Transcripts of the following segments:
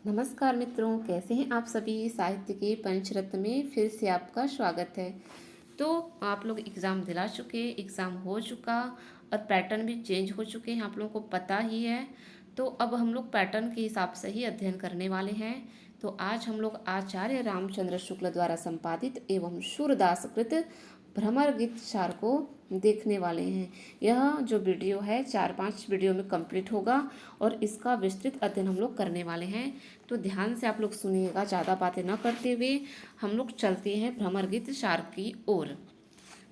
नमस्कार मित्रों, कैसे हैं आप सभी। साहित्य के पंचरत्न में फिर से आपका स्वागत है। तो आप लोग एग्ज़ाम दिला चुके, एग्ज़ाम हो चुका और पैटर्न भी चेंज हो चुके हैं, आप लोगों को पता ही है। तो अब हम लोग पैटर्न के हिसाब से ही अध्ययन करने वाले हैं। तो आज हम लोग आचार्य रामचंद्र शुक्ल द्वारा संपादित एवं सूरदास कृत भ्रमर गीत सार को देखने वाले हैं। यह जो वीडियो है 4-5 वीडियो में कंप्लीट होगा और इसका विस्तृत अध्ययन हम लोग करने वाले हैं। तो ध्यान से आप लोग सुनिएगा, ज़्यादा बातें न करते हुए हम लोग चलते हैं भ्रमर गीत सार की ओर।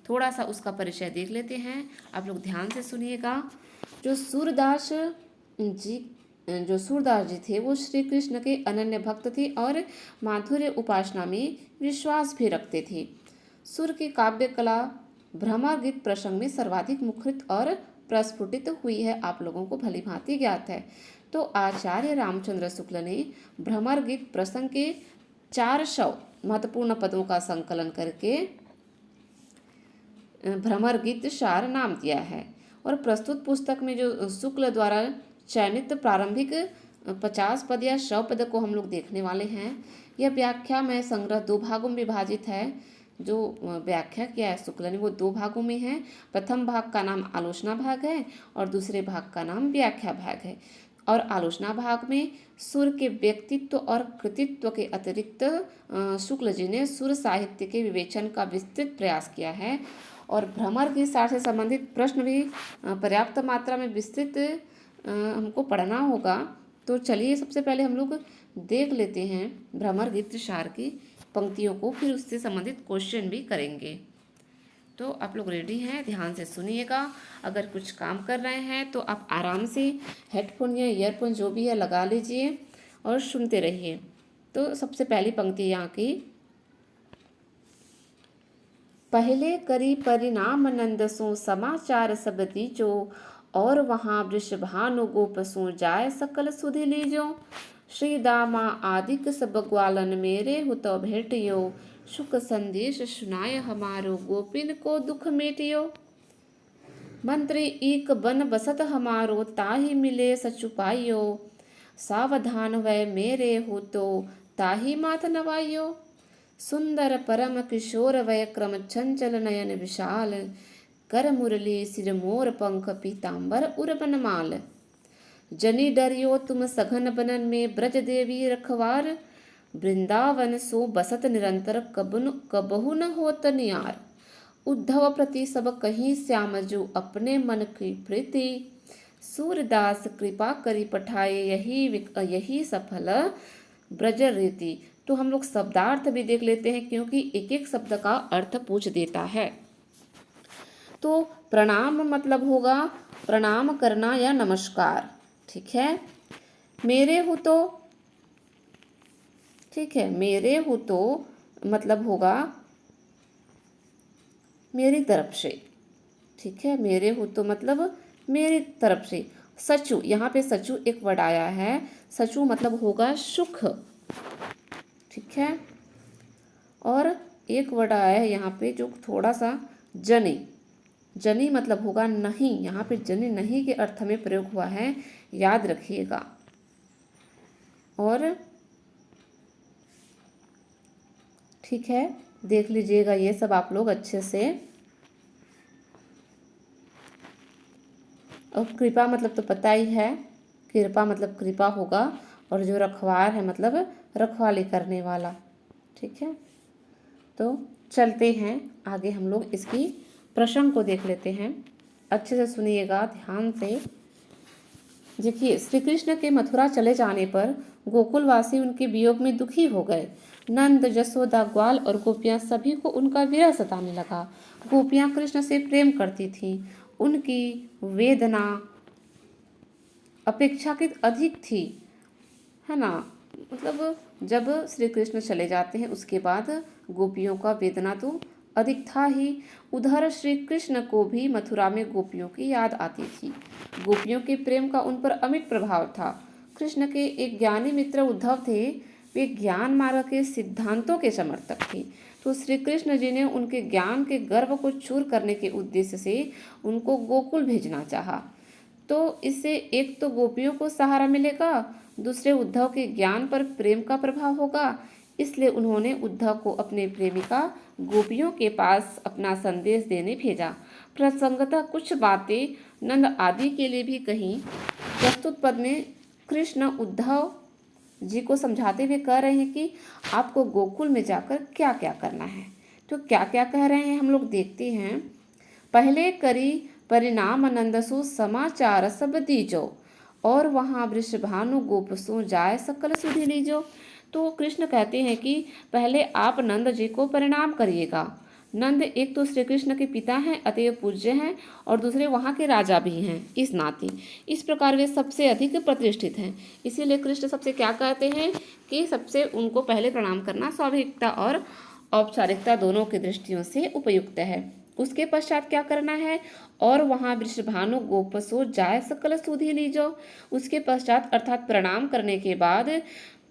थोड़ा सा उसका परिचय देख लेते हैं, आप लोग ध्यान से सुनिएगा। जो सूरदास जी थे वो श्री कृष्ण के अनन्य भक्त थे और माधुर्य उपासना में विश्वास भी रखते थे। सुर की काव्य कला भ्रमर गीत प्रसंग में सर्वाधिक मुखरित और प्रस्फुटित हुई है, आप लोगों को भली भांति ज्ञात है। तो आचार्य रामचंद्र शुक्ल ने भ्रमर गीत प्रसंग के 400 महत्वपूर्ण पदों का संकलन करके भ्रमर गीत सार नाम दिया है। और प्रस्तुत पुस्तक में जो शुक्ल द्वारा चयनित प्रारंभिक 50 पद या 100 पद को हम लोग देखने वाले हैं। यह व्याख्या में संग्रह 2 भागों में विभाजित है। जो व्याख्या किया है शुक्ल ने वो 2 भागों में है। प्रथम भाग का नाम आलोचना भाग है और दूसरे भाग का नाम व्याख्या भाग है। और आलोचना भाग में सुर के व्यक्तित्व और कृतित्व के अतिरिक्त शुक्ल जी ने सुर साहित्य के विवेचन का विस्तृत प्रयास किया है। और भ्रमर गीत सार से संबंधित प्रश्न भी पर्याप्त मात्रा में विस्तृत हमको पढ़ना होगा। तो चलिए सबसे पहले हम लोग देख लेते हैं भ्रमर गीत सार की पंक्तियों को, फिर उससे संबंधित क्वेश्चन भी करेंगे। तो आप लोग रेडी हैं, ध्यान से सुनिएगा। अगर कुछ काम कर रहे हैं तो आप आराम से हेडफोन या ईयरफोन जो भी है लगा लीजिए और सुनते रहिए। तो सबसे पहली पंक्ति यहाँ की, पहले करी परिणाम नंद सो समाचार सब दीजो, और वहाँ वृषभानु गोप सो जाय सकल सुधि लीजो। श्री दामा आदिक सब ग्वालन मेरे हुत भेटियो, सुख संदेश सुनाय हमारो गोपिन को दुख मेटियो। मंत्री एक बन बसत हमारो ताहि मिले सचुपाइयो, सावधान वै मेरे हो तो ताहि माथ नवाइयो। सुंदर परम किशोर वय क्रम चंचल नयन विशाल, कर मुरली सिर मोर पंख पीताम्बर उर्बन माल। जनी डरियो तुम सघन बनन में ब्रज देवी रखवार, वृंदावन सो बसत निरंतर कबहु न होत नियार। उद्धव प्रति सब कहीं श्याम जो अपने मन की प्रीति, सूरदास कृपा करी पठाए यही सफल ब्रज रीति। तो हम लोग शब्दार्थ भी देख लेते हैं क्योंकि एक एक शब्द का अर्थ पूछ देता है। तो प्रणाम मतलब होगा प्रणाम करना या नमस्कार, ठीक है। मेरे हो तो, ठीक है, मेरे हो तो मतलब होगा मेरी तरफ से, ठीक है। मेरे हो तो मतलब मेरी तरफ से। सचु, यहाँ पे सचु एक वर्ड आया है, सचु मतलब होगा सुख, ठीक है। और एक वर्ड आया है यहाँ पे जो थोड़ा सा जनी, जनी मतलब होगा नहीं। यहाँ पे जनी नहीं के अर्थ में प्रयोग हुआ है, याद रखिएगा। और ठीक है, देख लीजिएगा ये सब आप लोग अच्छे से। और कृपा मतलब तो पता ही है, कृपा मतलब कृपा होगा। और जो रखवार है मतलब रखवाली करने वाला, ठीक है। तो चलते हैं आगे, हम लोग इसकी प्रसंग को देख लेते हैं। अच्छे से सुनिएगा ध्यान से। देखिए, श्री कृष्ण के मथुरा चले जाने पर गोकुलवासी उनके वियोग में दुखी हो गए। नंद, जसोदा, ग्वाल और गोपियाँ सभी को उनका विरह सताने लगा। गोपियाँ कृष्ण से प्रेम करती थीं, उनकी वेदना अपेक्षाकृत अधिक थी, है ना। मतलब जब श्री कृष्ण चले जाते हैं उसके बाद गोपियों का वेदना तो अधिक था ही। उधर श्री कृष्ण को भी मथुरा में गोपियों की याद आती थी। गोपियों के प्रेम का उन पर अमिट प्रभाव था। कृष्ण के एक ज्ञानी मित्र उद्धव थे, वे ज्ञान मार्ग के सिद्धांतों के समर्थक थे। तो श्री कृष्ण जी ने उनके ज्ञान के गर्व को चूर करने के उद्देश्य से उनको गोकुल भेजना चाहा। तो इससे एक तो गोपियों को सहारा मिलेगा दूसरे उद्धव के ज्ञान पर प्रेम का प्रभाव होगा, इसलिए उन्होंने उद्धव को अपने प्रेमिका गोपियों के पास अपना संदेश देने भेजा। प्रसंगतः कुछ बातें नंद आदि के लिए भी कहीं। प्रस्तुत पद में कृष्ण उद्धव जी को समझाते हुए कह रहे हैं कि आपको गोकुल में जाकर क्या क्या करना है। तो क्या क्या कह रहे हैं हम लोग देखते हैं। पहले करी परिणाम नंदसु समाचार सब दीजो, और वहाँ वृषभानु गोपसु जाय सकल सुधि लीजो। तो कृष्ण कहते हैं कि पहले आप नंद जी को प्रणाम करिएगा। नंद एक तो श्री कृष्ण के पिता हैं, अतएव पूज्य हैं, और दूसरे वहाँ के राजा भी हैं। इस नाते इस प्रकार वे सबसे अधिक प्रतिष्ठित हैं। इसीलिए कृष्ण सबसे क्या कहते हैं कि सबसे उनको पहले प्रणाम करना स्वाभाविकता और औपचारिकता दोनों की दृष्टियों से उपयुक्त है। उसके पश्चात क्या करना है, और वहाँ वृषभानु गोपसो जाय सकल सुधि लीजो। उसके पश्चात अर्थात प्रणाम करने के बाद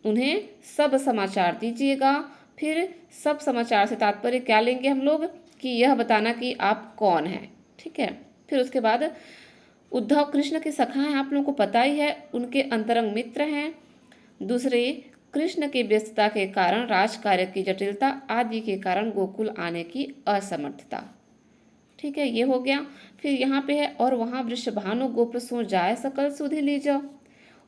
उन्हें सब समाचार दीजिएगा। फिर सब समाचार से तात्पर्य क्या लेंगे हम लोग कि यह बताना कि आप कौन हैं। ठीक है। फिर उसके बाद उद्धव कृष्ण के सखा हैं, आप लोगों को पता ही है, उनके अंतरंग मित्र हैं। दूसरे कृष्ण की व्यस्तता के कारण, राजकार्य की जटिलता आदि के कारण गोकुल आने की असमर्थता। ठीक है, ये हो गया। फिर यहाँ पे है, और वहाँ वृषभानु गोप सो जाय सकल सुधि लीजो।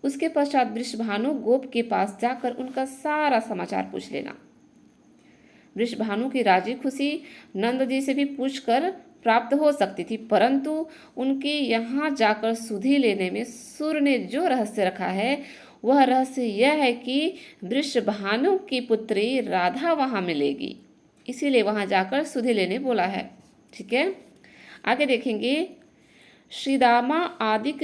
उसके पश्चात वृषभानु गोप के पास जाकर उनका सारा समाचार पूछ लेना। वृषभानु की राजी खुशी नंद जी से भी पूछकर प्राप्त हो सकती थी, परंतु उनके यहाँ जाकर सुधि लेने में सूर्य ने जो रहस्य रखा है वह रहस्य यह है कि वृषभानु की पुत्री राधा वहाँ मिलेगी, इसीलिए वहाँ जाकर सुधि लेने बोला है। ठीक है, आगे देखेंगे। श्रीदामा आदिक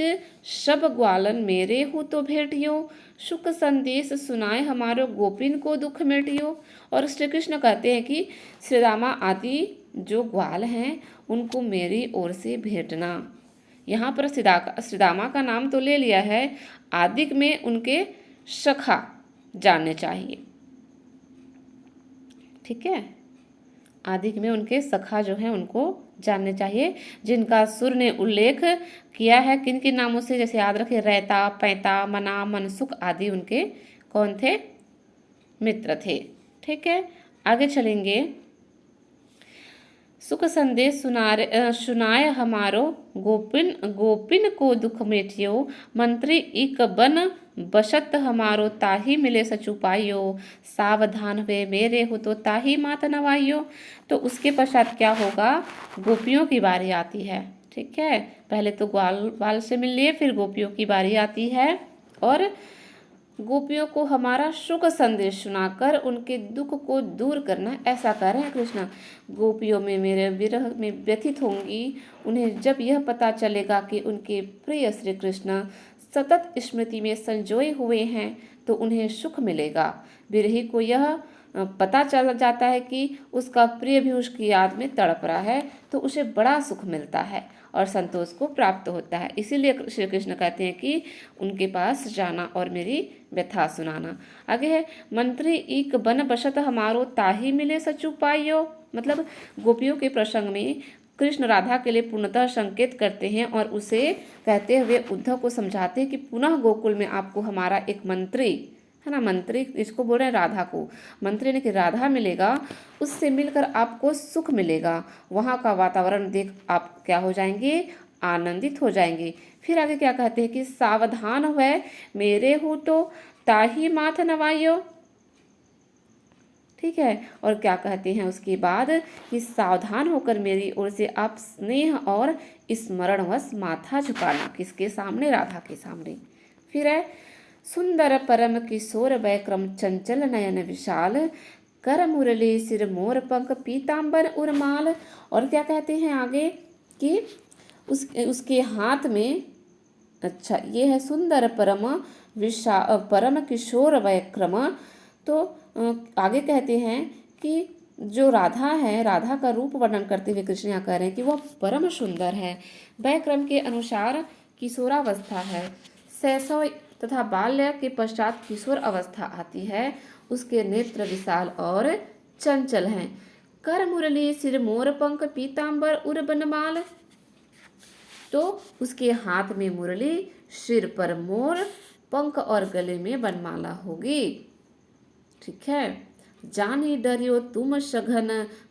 सब ग्वालन मेरे हो तो भेटियो, सुख संदेश सुनाए हमारो गोपिन को दुख मेटियो। और श्री कृष्ण कहते हैं कि श्रीदामा आदि जो ग्वाल हैं उनको मेरी ओर से भेंटना। यहाँ पर श्रीदामा का नाम तो ले लिया है, आदिक में उनके सखा जानने चाहिए। ठीक है, आदिक में उनके सखा जो हैं उनको जानने चाहिए, जिनका सुर ने उल्लेख किया है किन किन नामों से, जैसे याद रखें, रहता, पैता, मना, मनसुख आदि उनके कौन थे, मित्र थे। ठीक है, आगे चलेंगे। सुख संदेश सुनाए हमारो गोपिन गोपिन को दुख मेटियो, मंत्री इक बन बशत हमारो ताही मिले सचु पाइयो, सावधान हुए मेरे हो तो ताही मात नवाइयो। तो उसके पश्चात क्या होगा, गोपियों की बारी आती है। ठीक है, पहले तो ग्वाल से मिल लिए, फिर गोपियों की बारी आती है, और गोपियों को हमारा सुख संदेश सुनाकर उनके दुख को दूर करना, ऐसा कह रहे हैं कृष्ण। गोपियों में मेरे विरह में व्यथित होंगी, उन्हें जब यह पता चलेगा कि उनके प्रिय श्री कृष्ण सतत स्मृति में संजोए हुए हैं तो उन्हें सुख मिलेगा। विरही को यह पता चल जाता है कि उसका प्रिय भी उसकी याद में तड़प रहा है, तो उसे बड़ा सुख मिलता है और संतोष को प्राप्त होता है। इसीलिए श्री कृष्ण कहते हैं कि उनके पास जाना और मेरी व्यथा सुनाना। आगे है, मंत्री एक बन बसत हमारो ताही मिले सचु पाइयो। मतलब गोपियों के प्रसंग में कृष्ण राधा के लिए पूर्णतः संकेत करते हैं और उसे कहते हुए उद्धव को समझाते हैं कि पुनः गोकुल में आपको हमारा एक मंत्री है ना, मंत्री इसको बोल रहे हैं राधा को, मंत्री ने कि राधा मिलेगा, उससे मिलकर आपको सुख मिलेगा। वहाँ का वातावरण देख आप क्या हो जाएंगे, आनंदित हो जाएंगे। फिर आगे क्या कहते हैं कि सावधान हुए मेरे हो तो ताही माथ नवाइयो। ठीक है, और क्या कहते हैं उसके बाद कि सावधान होकर मेरी ओर से आप स्नेह और स्मरणवश माथा झुकाना, किसके सामने, राधा के सामने। फिर है, सुंदर परम किशोर वैक्रम चंचल नयन विशाल, कर मुरली सिर मोर पंख पीताम्बर उर्माल। और क्या कहते हैं आगे कि उसके हाथ में, अच्छा ये है सुंदर परम किशोर वैक्रम। तो आगे कहते हैं कि जो राधा है, राधा का रूप वर्णन करते हुए कृष्ण यहाँ कह रहे हैं कि वह परम सुंदर है, वैक्रम के अनुसार किशोरावस्था है, शैशव तथा बाल्य के पश्चात किशोर अवस्था आती है, उसके नेत्र विशाल और चंचल हैं। कर मुरली सिर मोर पंख पीताम्बर उर बनमाल। तो उसके हाथ में मुरली, सिर पर मोर पंख और गले में बनमाला होगी। ठीक है। जानी डरियो तुम सघन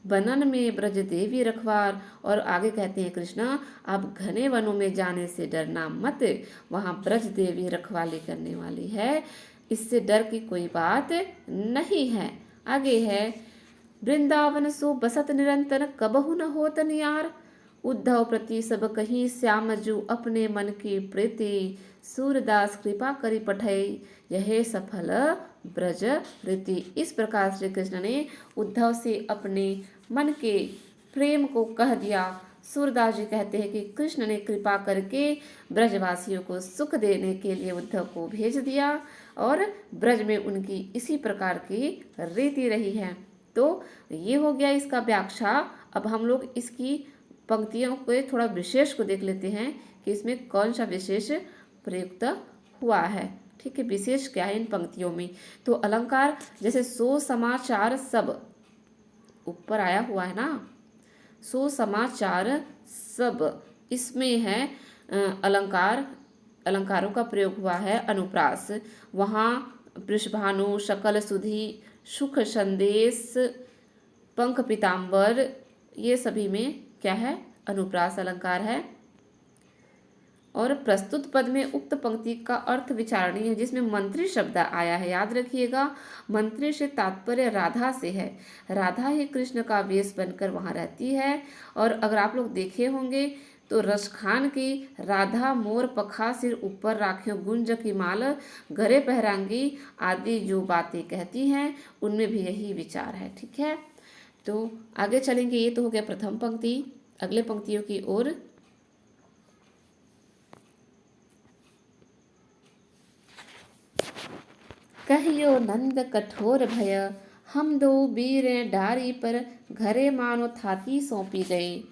बनन में ब्रज देवी रखवार। और आगे कहते हैं कृष्णा, आप घने वनों में जाने से डरना मत, वहां ब्रज देवी रखवाली करने वाली है, इससे डर की कोई बात नहीं है। आगे है, वृंदावन सो बसत निरंतर कबहु न होत नियार। उद्धव प्रति सब कहीं श्याम जू अपने मन की प्रीति। सूरदास कृपा करी पठई यह सफल ब्रज रीति। इस प्रकार श्री कृष्ण ने उद्धव से अपने मन के प्रेम को कह दिया। सूरदास जी कहते हैं कि कृष्ण ने कृपा करके ब्रजवासियों को सुख देने के लिए उद्धव को भेज दिया और ब्रज में उनकी इसी प्रकार की रीति रही है। तो ये हो गया इसका व्याख्या। अब हम लोग इसकी पंक्तियों के थोड़ा विशेष को देख लेते हैं कि इसमें कौन सा विशेष प्रयुक्त हुआ है। ठीक है, विशेष क्या है इन पंक्तियों में। तो अलंकार जैसे सो समाचार सब ऊपर आया हुआ है ना, सो समाचार सब, इसमें है अलंकार, अलंकारों का प्रयोग हुआ है अनुप्रास। वहाँ वृषभानु, शकल सुधि, सुख संदेश, पंख पीताम्बर, ये सभी में क्या है, अनुप्रास अलंकार है। और प्रस्तुत पद में उक्त पंक्ति का अर्थ विचारणीय है, जिसमें मंत्री शब्द आया है। याद रखिएगा, मंत्री से तात्पर्य राधा से है। राधा ही कृष्ण का वेश बनकर वहाँ रहती है। और अगर आप लोग देखे होंगे तो रसखान की राधा मोर पखा सिर ऊपर राखियों गुंज की माल गरे पहरांगी आदि जो बातें कहती हैं, उनमें भी यही विचार है। ठीक है, तो आगे चलेंगे। ये तो हो गया प्रथम पंक्ति। अगले पंक्तियों की ओर। कहियो नंद कठोर भय, हम दो वीर डारी पर घरे मानो थाती सौंपी गए।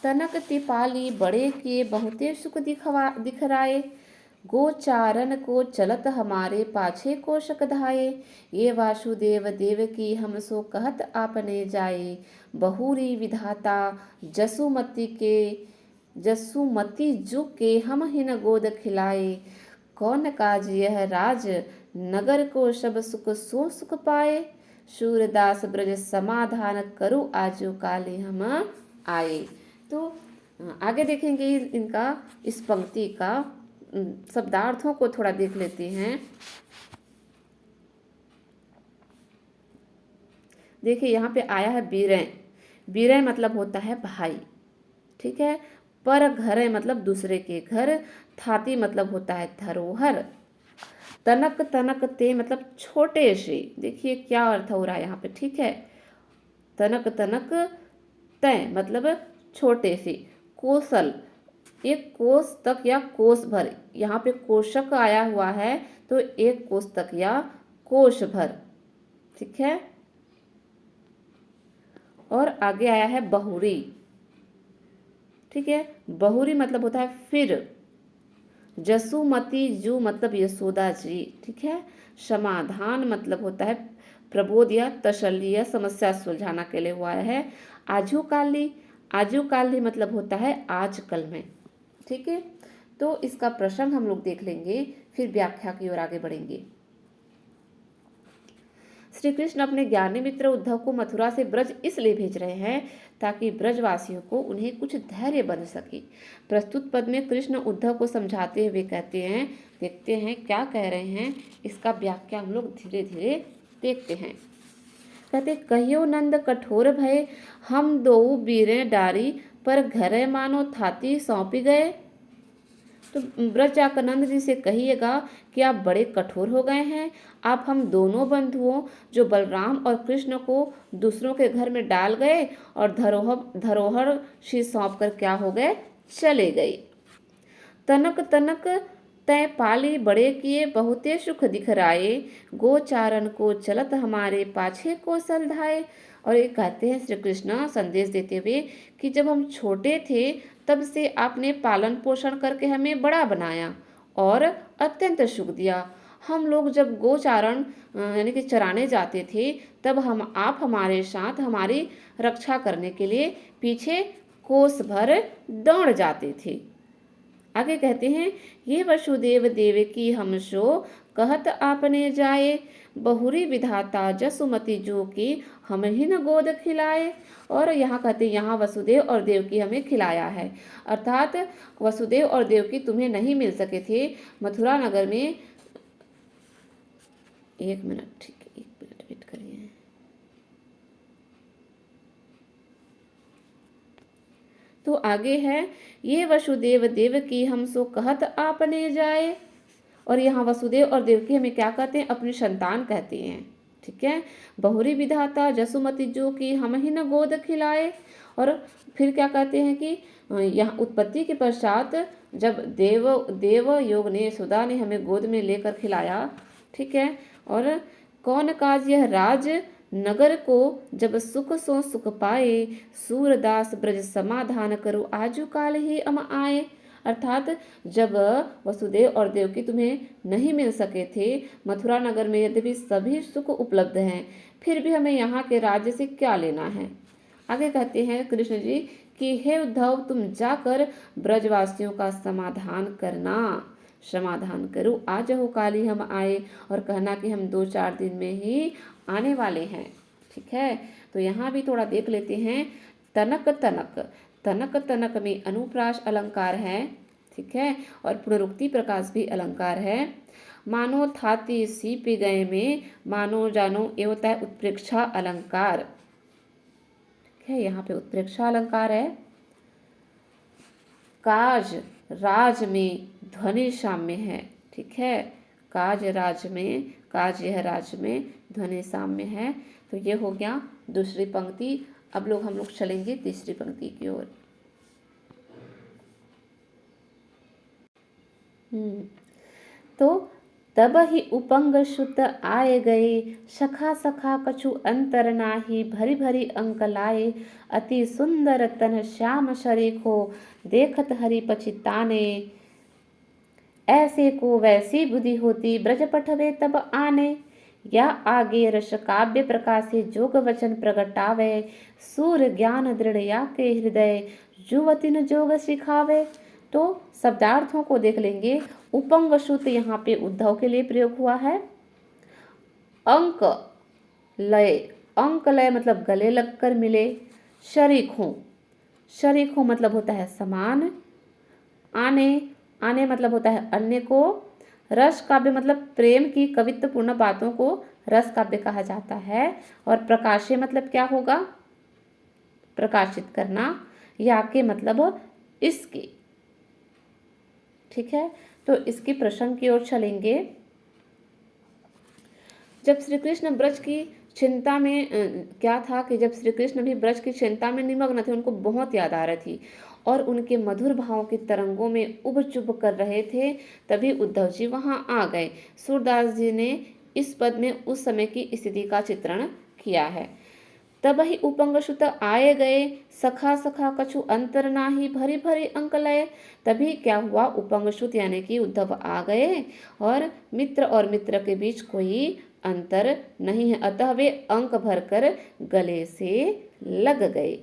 तनक तिपाली बड़े के बहुते सुख दिखराए। गोचारन को चलत हमारे पाछे को शकधाए। ये वासुदेव देव की हम सो कहत आपने जाए। बहुरी विधाता जसुमती जु के हम हिन गोद खिलाए। कौन काज यह राज नगर को सब सुख सो सुख पाए। सूरदास ब्रज समाधान करु आजो काले हम आए। तो आगे देखेंगे इनका, इस पंक्ति का शब्दार्थों को थोड़ा देख लेते हैं। देखिए यहाँ पे आया है बीरें। बीरें मतलब होता है भाई। ठीक है, पर घर मतलब दूसरे के घर। थाती मतलब होता है धरोहर। तनक तनक ते मतलब छोटे से। देखिए क्या अर्थ हो रहा है यहाँ पे। ठीक है, तनक तनक तय मतलब छोटे से। कोसल, एक कोस तक या कोस भर। यहाँ पे कोशक आया हुआ है तो एक कोस तक या कोश भर। ठीक है, और आगे आया है बहुरी। ठीक है, बहुरी मतलब होता है फिर। जसुमती जू मतलब यशोदा जी। ठीक है, समाधान मतलब होता है प्रबोध या तसल्ली या समस्या सुलझाना के लिए हुआ है। आजुकाली, आजुकाली मतलब होता है आजकल में। ठीक है, तो इसका प्रसंग हम लोग देख लेंगे, फिर व्याख्या की ओर आगे बढ़ेंगे। श्री कृष्ण अपने ज्ञानी मित्र उद्धव को मथुरा से ब्रज इसलिए भेज रहे हैं ताकि ब्रजवासियों को उन्हें कुछ धैर्य बन सके। प्रस्तुत पद में कृष्ण उद्धव को समझाते हुए कहते हैं, देखते हैं क्या कह रहे हैं, इसका व्याख्या हम लोग धीरे धीरे देखते हैं। कहते, कहियो नंद कठोर भय, हम दो वीरें डारी पर घरे मानो थाती सौंपी गए। तो ब्रज जाकर नंद जी से कहिएगा कि आप बड़े कठोर हो गए हैं। आप हम दोनों बंधुओं जो बलराम और कृष्ण को दूसरों के घर में डाल गए और धरोहर शी सौंप कर क्या हो गए, चले गए। तनक तनक तय पाली बड़े किए बहुते सुख दिखराए। गोचारण को चलत हमारे पाछे को सलधाए। और ये कहते हैं श्री कृष्ण संदेश देते हुए कि जब हम छोटे थे तब से आपने पालन पोषण करके हमें बड़ा बनाया और अत्यंत सुख दिया। हम लोग जब गोचारण यानी कि चराने जाते थे तब आप हमारे साथ हमारी रक्षा करने के लिए पीछे कोस भर दौड़ जाते थे। आगे कहते हैं, ये वसुदेव देवकी हम सो कहत आपने जाए, बहुरी विधाता जसुमति जो की हम ही न गोद खिलाए। और यहाँ कहते हैं, यहाँ वसुदेव और देवकी हमें खिलाया है, अर्थात वसुदेव और देवकी तुम्हें नहीं मिल सके थे मथुरा नगर में। एक मिनट, ठीक है, एक मिनट वेट करिए। तो आगे है, ये वसुदेव देवकी हम सो कहत आपने जाए। और यहाँ वसुदेव और देवकी हमें क्या कहते हैं, अपनी संतान कहते हैं। ठीक है, बहुरी विधाता जसुमति जो कि हम ही न गोद खिलाए। और फिर क्या कहते हैं कि यहाँ उत्पत्ति के पश्चात जब देव योग ने सुधा ने हमें गोद में लेकर खिलाया। ठीक है, और कौन काज यह राज नगर को जब सुख सो सुख पाए, सूरदास ब्रज समाधान करो आजू काल ही अम आए। अर्थात जब वसुदेव और देवकी तुम्हें नहीं मिल सके थे मथुरा नगर में, यद्यपि सभी सुख उपलब्ध हैं, फिर भी हमें यहाँ के राज्य से क्या लेना है। आगे कहते हैं कृष्ण जी कि हे उद्धव, तुम जाकर ब्रजवासियों का समाधान करना, समाधान करो आज हो काली हम आए, और कहना कि हम 2-4 दिन में ही आने वाले हैं। ठीक है, तो यहाँ भी थोड़ा देख लेते हैं। तनक तनक, तनक तनक में अनुप्रास अलंकार है। ठीक है, और पुनरुक्ति प्रकाश भी अलंकार है। मानो थाती सीप गए में, मानो जानो, ये होता है उत्प्रेक्षा अलंकार। ठीक है, यहाँ पे उत्प्रेक्षा अलंकार है। काज राज में ध्वनि साम्य है। ठीक है, काज राज में, काज यह राज में, ध्वनि साम्य है। तो ये हो गया दूसरी पंक्ति। अब हम लोग चलेंगे तीसरी पंक्ति की ओर। तो तब ही उपंग सुत आए गए, सखा सखा कछु अंतर नाही, भरी भरी अंक लाए, अति सुंदर तन श्याम शरीखो, देखत हरि पछिताने, ऐसे को वैसी बुद्धि होती ब्रज पठवे तब आने, या आगे रस काव्य प्रकाशे जोग वचन प्रगटावे, सूर ज्ञान दृढ़ या के हृदय, जुवतिन जोग सिखावे। तो शब्दार्थों को देख लेंगे। उपंग सूत्र यहाँ पे उद्धव के लिए प्रयोग हुआ है। अंक लय, अंक लय मतलब गले लगकर मिले। शरीखों, शरीखों मतलब होता है समान। आने, आने मतलब होता है अन्य को। रस काव्य मतलब प्रेम की कवित्वपूर्ण बातों को रस काव्य कहा जाता है। और प्रकाशे मतलब क्या होगा, प्रकाशित करना। या के मतलब इसके। ठीक है, तो इसकी प्रसंग की ओर चलेंगे। जब श्री कृष्ण ब्रज की चिंता में क्या था कि जब श्री कृष्ण भी ब्रज की चिंता में निमग्न थे, उनको बहुत याद आ रही थी और उनके मधुर भावों की तरंगों में उब चुब कर रहे थे, तभी उद्धव जी वहां आ गए। सूरदास जी ने इस पद में उस समय की स्थिति का चित्रण किया है। तब ही उपंग सुत आए गए, सखा सखा कछु अंतर नाही, भरी भरी अंक लय। तभी क्या हुआ, उपंग सुत यानी कि उद्धव आ गए और मित्र के बीच कोई अंतर नहीं है, अतः वे अंक भरकर गले से लग गए।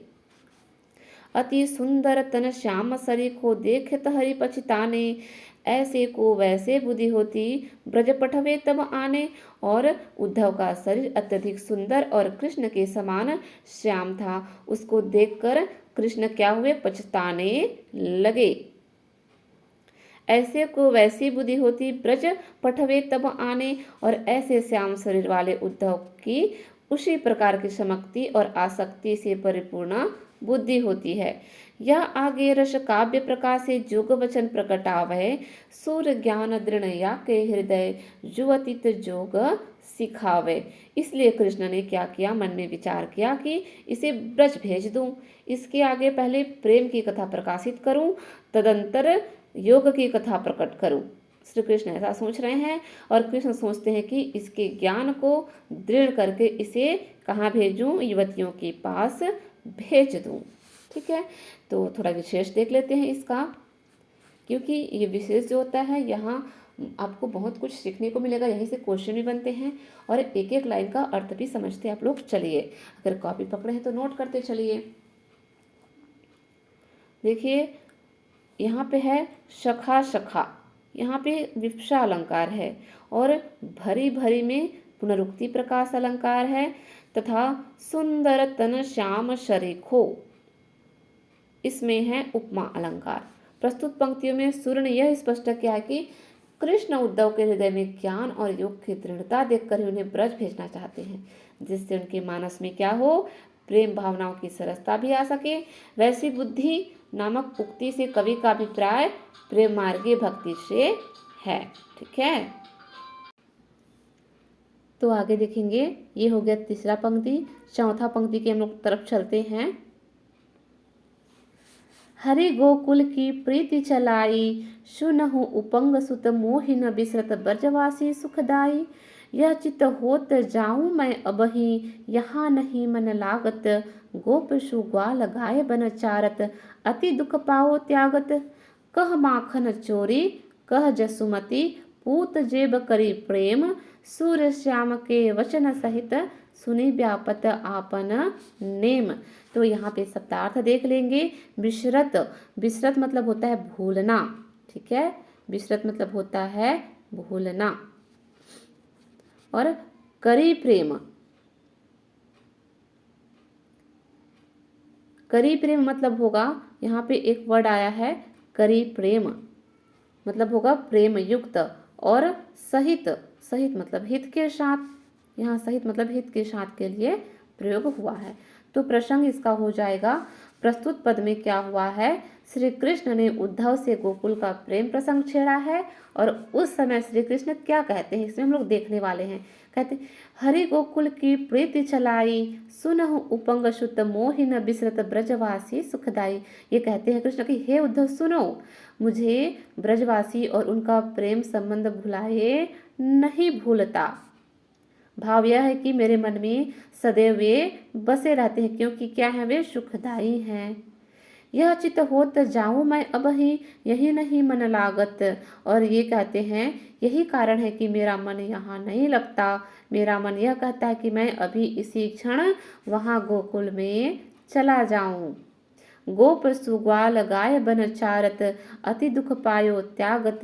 अति सुंदर तन श्याम सरीखो, देखत हरि पछिताने, ऐसे को वैसे बुद्धि होती ब्रज पठवे तब आने। और उद्धव का शरीर अत्यधिक सुंदर और कृष्ण के समान श्याम था, उसको देखकर कृष्ण क्या हुए, पछताने लगे। ऐसे को वैसी बुद्धि होती ब्रज पठवे तब आने, और ऐसे श्याम शरीर वाले उद्धव की उसी प्रकार की समक्ति और आसक्ति से परिपूर्ण बुद्धि होती है। यह आगे रस काव्य प्रकाशे जोग वचन प्रकटावै, सूर ज्ञान दृढ़ या के हृदय, जुवतित जोग सिखावे। इसलिए कृष्ण ने क्या किया, मन में विचार किया कि इसे ब्रज भेज दूं, इसके आगे पहले प्रेम की कथा प्रकाशित करूं, तदंतर योग की कथा प्रकट करूं। श्री कृष्ण ऐसा सोच रहे हैं और कृष्ण सोचते हैं कि इसके ज्ञान को दृढ़ करके इसे कहाँ भेजूं, युवतियों के पास भेज दूं। ठीक है, तो थोड़ा विशेष देख लेते हैं इसका, क्योंकि ये विशेष जो होता है यहाँ आपको बहुत कुछ सीखने को मिलेगा, यहीं से क्वेश्चन भी बनते हैं और एक एक लाइन का अर्थ भी समझते आप लोग चलिए। अगर कॉपी पकड़े हैं तो नोट करते चलिए। देखिए, यहाँ पे है शखा शखा, यहाँ पे विवक्षा अलंकार है, और भरी भरी में पुनरुक्ति प्रकाश अलंकार है, तथा सुंदर तन श्याम शरीखो, इसमें है उपमा अलंकार। प्रस्तुत पंक्तियों में सूर्य ने यह स्पष्ट किया है कि कृष्ण उद्धव के हृदय में ज्ञान और योग की दृढ़ता देखकर ही उन्हें ब्रज भेजना चाहते हैं, जिससे उनके मानस में क्या हो, प्रेम भावनाओं की सरसता भी आ सके। वैसी बुद्धि नामक उक्ति से कवि का अभिप्राय प्रेम मार्गीय भक्ति से है। ठीक है, तो आगे देखेंगे। ये हो गया तीसरा पंक्ति। चौथा पंक्ति के हम लोग तरफ चलते हैं। हरि गोकुल की प्रीति चलाई, सुनहु उपंग सुत मोहिन बिसरत ब्रजवासी सुखदाई। यह चित होत जाऊं मैं अबहि, यहाँ नहीं मन लागत। गोप सुग्वाल गाय बन चारत, अति दुख पाओ त्यागत। कह माखन चोरी कह जसुमति, पूत जेब करी प्रेम। सूर्य श्याम के वचन सहित, सुनी व्यापत आपन नेम। तो यहाँ पे शब्दार्थ देख लेंगे। विसरत, विसरत मतलब होता है भूलना। ठीक है, विसरत मतलब होता है भूलना। और करी प्रेम, करी प्रेम मतलब होगा, यहाँ पे एक वर्ड आया है करी प्रेम, मतलब होगा प्रेम युक्त। और सहित, सहित मतलब हित के साथ, यहाँ सहित मतलब हित के साथ के लिए प्रयोग हुआ है। तो प्रसंग इसका हो जाएगा। प्रस्तुत पद में क्या हुआ है, श्री कृष्ण ने उद्धव से गोकुल का प्रेम प्रसंग छेड़ा है, और उस समय श्री कृष्ण क्या कहते हैं इसमें हम लोग देखने वाले हैं। कहते, हरि गोकुल की प्रीति चलाई, सुनहु उपंग सुत मोहिन बिसरत ब्रजवासी सुखदाई। ये कहते हैं कृष्ण की, हे उद्धव सुनो, मुझे ब्रजवासी और उनका प्रेम संबंध भुलाए नहीं भूलता। भाव यह है कि मेरे मन में सदैव वे बसे रहते हैं, क्योंकि क्या है, वे सुखदाई हैं। यह चित होत जाऊं मैं अबहि, यही नहीं मन लागत। और ये कहते हैं यही कारण है कि मेरा मन यहाँ नहीं लगता। मेरा मन यह कहता है कि मैं अभी इसी क्षण वहाँ गोकुल में चला जाऊं। गोप सुग्वाल गाय बन चारत, अति दुख पायो त्यागत।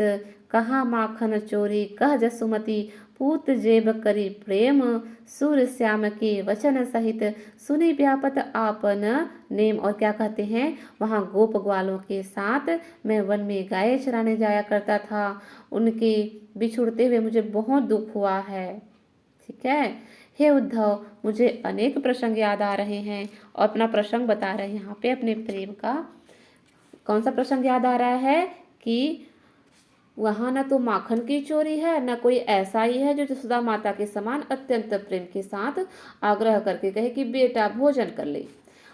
कहाँ माखन चोरी कह जसुमति, पूत जेब करी प्रेम। सूर्य श्याम के वचन सहित, सुनी व्यापत आपन नेम। और क्या कहते हैं, वहाँ गोप ग्वालों के साथ मैं वन में गाय चराने जाया करता था, उनके बिछुड़ते हुए मुझे बहुत दुख हुआ है। ठीक है, हे उद्धव, मुझे अनेक प्रसंग याद आ रहे हैं, और अपना प्रसंग बता रहे हैं यहाँ पे अपने प्रेम का। कौन सा प्रसंग याद आ रहा है कि वहाँ न तो माखन की चोरी है, न कोई ऐसा ही है जो जसोदा माता के समान अत्यंत प्रेम के साथ आग्रह करके कहे कि बेटा भोजन कर ले।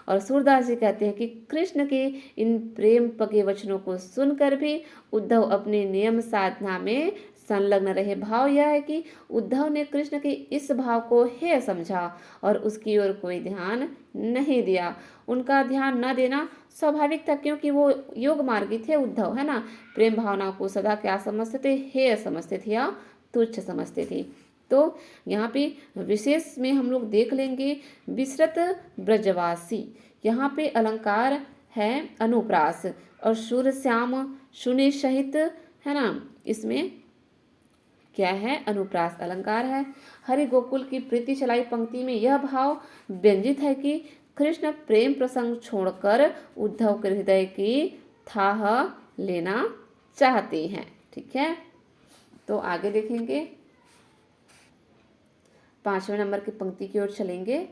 और सूरदास जी कहते हैं कि कृष्ण के इन प्रेम पके वचनों को सुनकर भी उद्धव अपने नियम साधना में संलग्न रहे। भाव यह है कि उद्धव ने कृष्ण के इस भाव को हेय समझा और उसकी ओर कोई ध्यान नहीं दिया। उनका ध्यान न देना स्वाभाविक था, क्योंकि वो योग मार्गी थे उद्धव, है ना। प्रेम भावना को सदा क्या समझते थे, हेय समझते थे या तुच्छ समझते थे। तो यहाँ पे विशेष में हम लोग देख लेंगे विसरत ब्रजवासी, यहाँ पे अलंकार है अनुप्रास, और सूर्य श्याम सुनि सहित, है ना, इसमें क्या है, अनुप्रास अलंकार है। हरि गोकुल की प्रीति चलाई पंक्ति में यह भाव व्यंजित है कि कृष्ण प्रेम प्रसंग छोड़कर उद्धव के हृदय की थाह लेना चाहते हैं। ठीक है, तो आगे देखेंगे, 5वें नंबर की पंक्ति की ओर चलेंगे।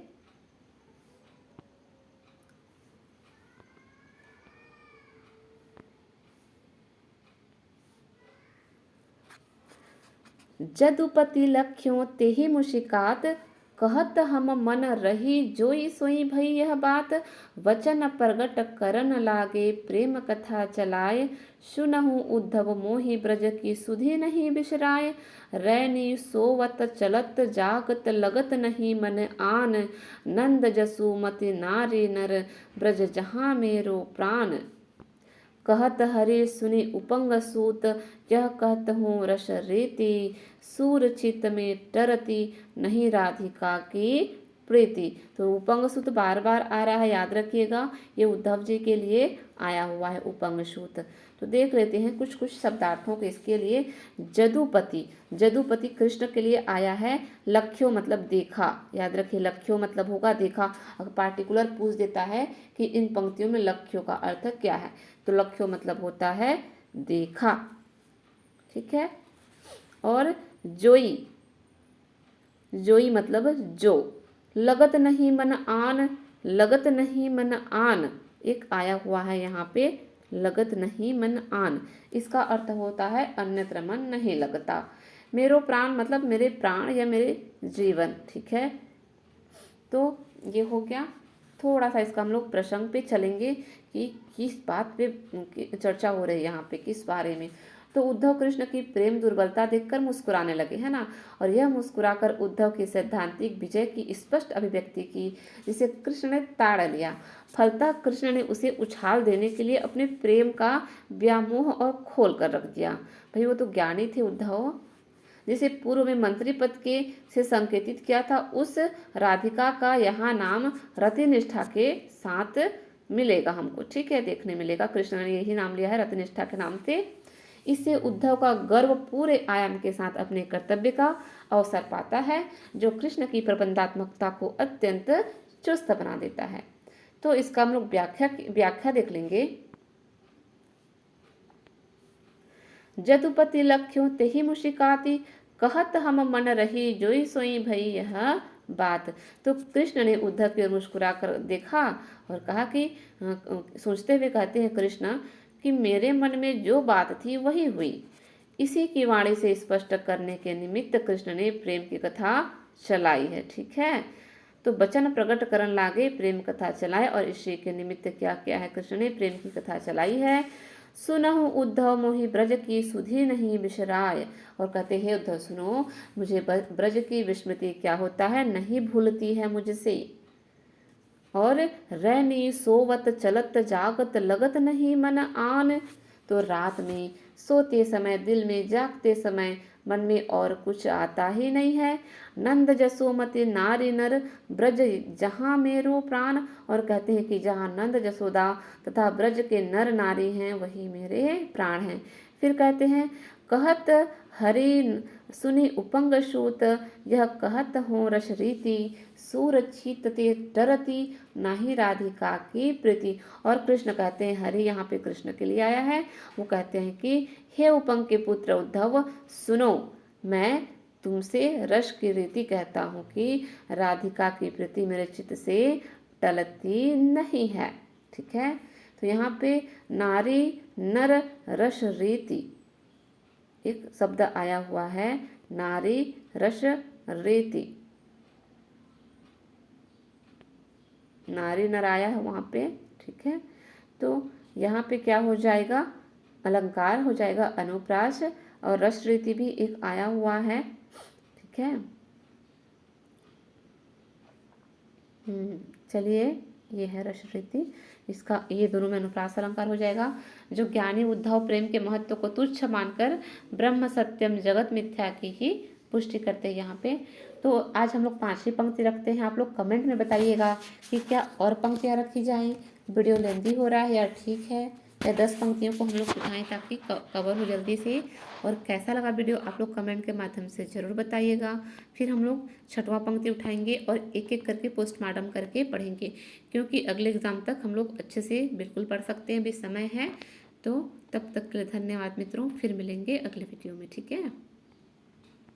जदुपति लख्यों तेहि मुशिकात, कहत हम मन रही जोई सोई भई यह बात। वचन प्रगट करन लागे प्रेम कथा चलाए, सुनहु उद्धव मोहि ब्रज की सुधि नहीं बिसराए। रैनी सोवत चलत जागत लगत नहीं मन आन, नंद जसुमति नारी नर ब्रज जहाँ मेरो प्राण। कहत हरि सुनि उपंग सूत, यह कहत हूँ रस रीति। सूर चित में टरती नहीं राधिका की प्रीति। तो उपंग सूत बार बार आ रहा है, याद रखिएगा, ये उद्धव जी के लिए आया हुआ है उपंग सूत। तो देख लेते हैं कुछ कुछ शब्दार्थों के इसके लिए। जदुपति, जदुपति कृष्ण के लिए आया है। लख्यो मतलब देखा, याद रखिए लख्यो मतलब होगा देखा। अगर पार्टिकुलर पूछ देता है कि इन पंक्तियों में लख्यो का अर्थ क्या है, तो लख्यो मतलब होता है देखा, ठीक है। और जोई, जोई मतलब जो। लगत नहीं मन आन, लगत नहीं मन आन एक आया हुआ है यहाँ पे, लगत नहीं मन आन, इसका अर्थ होता है अन्यत्र मन नहीं लगता। मेरो प्राण मतलब मेरे प्राण या मेरे जीवन, ठीक है। तो ये हो गया। थोड़ा सा इसका हम लोग प्रसंग पे चलेंगे कि किस बात पे चर्चा हो रही है यहाँ पे, किस बारे में। तो उद्धव कृष्ण की प्रेम दुर्बलता देखकर मुस्कुराने लगे, है ना। और यह मुस्कुराकर उद्धव की सैद्धांतिक विजय की स्पष्ट अभिव्यक्ति की, जिसे कृष्ण ने ताड़ लिया। फलतः कृष्ण ने उसे उछाल देने के लिए अपने प्रेम का व्यामोह और खोल कर रख दिया। भाई वो तो ज्ञानी थे उद्धव, जिसे पूर्व में मंत्री पद के से संकेतित किया था, उस राधिका का यहाँ नाम रतिनिष्ठा के साथ मिलेगा हमको, ठीक है, देखने मिलेगा। कृष्ण ने यही नाम लिया है रतिनिष्ठा के नाम से। इससे उद्धव का गर्व पूरे आयाम के साथ अपने कर्तव्य का अवसर पाता है, जो कृष्ण की प्रबंधात्मकता को अत्यंत चुस्त बना देता है। तो इसका हम लोग व्याख्या देख लेंगे। जदुपति लख्यो तेहि मुशिकाति, कहत हम मन रही जोई सोई भई यह बात। तो कृष्ण ने उद्धव की ओर मुस्कुरा कर देखा और कहा कि सोचते हुए कहते हैं कृष्ण कि मेरे मन में जो बात थी वही हुई। इसी की वाणी से स्पष्ट करने के निमित्त कृष्ण ने प्रेम की कथा चलाई है, ठीक है। तो वचन प्रकट करन लागे प्रेम कथा चलाए, और इसी के निमित्त क्या क्या है, कृष्ण ने प्रेम की कथा चलाई है। सुनहु उद्धव मोहि ब्रज की सुधी नहीं बिसराय, और कहते हैं उद्धव सुनो, मुझे ब्रज की विस्मृति क्या होता है, नहीं भूलती है मुझसे। और रैनी सोवत चलत जागत लगत नहीं मन आन, तो रात में सोते समय, दिल में जागते समय मन में और कुछ आता ही नहीं है। नंद जसोमति नारी नर ब्रज जहाँ मेरो प्राण, और कहते हैं कि जहाँ नंद जसोदा तथा ब्रज के नर नारी हैं वही मेरे प्राण हैं। फिर कहते हैं कहत हरि सुनि उपंग सूत, यह कहत हो रस रीति, सूर छीतते डरती नाही राधिका की प्रीति। और कृष्ण कहते हैं, हरि यहाँ पे कृष्ण के लिए आया है, वो कहते हैं कि हे उपंग के पुत्र उद्धव सुनो, मैं तुमसे रस की रीति कहता हूँ कि राधिका की प्रीति मेरे चित्त से टलती नहीं है, ठीक है। तो यहाँ पे नारी नर रस रीति एक शब्द आया हुआ है, नारी रस रीति, नारी नर आया है वहाँ पे, ठीक है। तो यहाँ पे क्या हो जाएगा, अलंकार हो जाएगा अनुप्रास, और रस रीति भी एक आया हुआ है, ठीक है। चलिए, ये है रस रीति, इसका ये दोनों में अनुप्रास अलंकार हो जाएगा। जो ज्ञानी उद्धव प्रेम के महत्व को तुच्छ मानकर ब्रह्म सत्यम जगत मिथ्या की ही पुष्टि करते हैं यहाँ पे। तो आज हम लोग 5वीं पंक्ति रखते हैं। आप लोग कमेंट में बताइएगा कि क्या और पंक्तियाँ रखी जाएं, वीडियो लेंदी हो रहा है या ठीक है, या 10 पंक्तियों को हम लोग उठाएं ताकि कवर हो जल्दी से। और कैसा लगा वीडियो आप लोग कमेंट के माध्यम से ज़रूर बताइएगा। फिर हम लोग 6वां पंक्ति उठाएंगे और एक एक करके पोस्टमार्टम करके पढ़ेंगे, क्योंकि अगले एग्ज़ाम तक हम लोग अच्छे से बिल्कुल पढ़ सकते हैं, अभी समय है। तो तब तक के लिए धन्यवाद मित्रों, फिर मिलेंगे अगले वीडियो में, ठीक है।